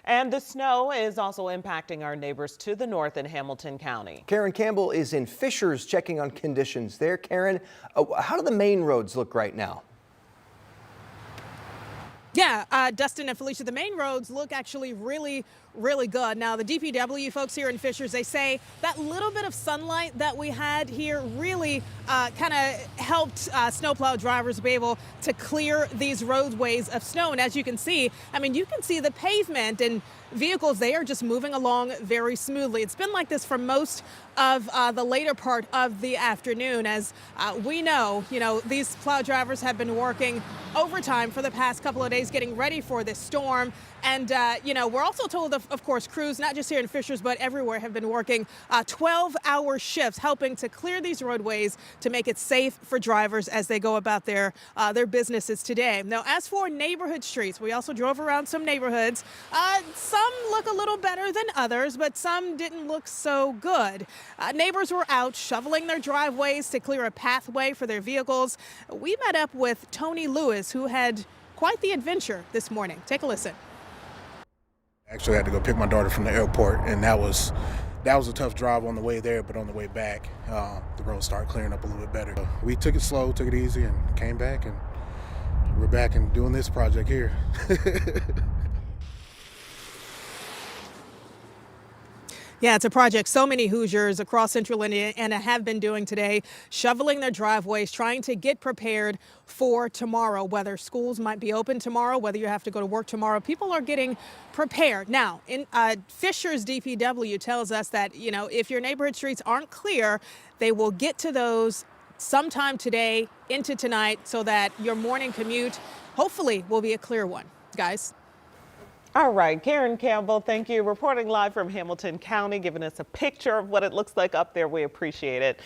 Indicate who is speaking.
Speaker 1: And the snow is also impacting our neighbors to the north in Hamilton County.
Speaker 2: Karen Campbell is in Fishers checking on conditions there. Karen, how do the main roads look right now?
Speaker 3: Yeah, Dustin and Felicia, the main roads look actually really good. Now, the DPW folks here in Fishers, they say that little bit of sunlight that we had here really kind of helped snowplow drivers be able to clear these roadways of snow. And as you can see, I mean, you can see the pavement and vehicles, they are just moving along very smoothly. It's been like this for most of the later part of the afternoon. As we know, these plow drivers have been working overtime for the past couple of days getting ready for this storm. And, we're also told, of course, crews, not just here in Fishers, but everywhere, have been working 12-hour shifts, helping to clear these roadways to make it safe for drivers as they go about their businesses today. Now, as for neighborhood streets, we also drove around some neighborhoods. Some look a little better than others, but some didn't look so good. Neighbors were out shoveling their driveways to clear a pathway for their vehicles. We met up with Tony Lewis, who had quite the adventure this morning. Take a listen.
Speaker 4: Actually, I had to go pick my daughter from the airport, and that was a tough drive on the way there, but on the way back, the road started clearing up a little bit better. So we took it slow, took it easy, and came back, and we're back and doing this project here.
Speaker 3: Yeah, it's a project so many Hoosiers across central Indiana have been doing today, shoveling their driveways, trying to get prepared for tomorrow, whether schools might be open tomorrow, whether you have to go to work tomorrow. People are getting prepared. Now, in Fishers DPW tells us that, if your neighborhood streets aren't clear, they will get to those sometime today into tonight so that your morning commute hopefully will be a clear one. Guys.
Speaker 1: All right, Karen Campbell, thank you. Reporting live from Hamilton County, giving us a picture of what it looks like up there. We appreciate it.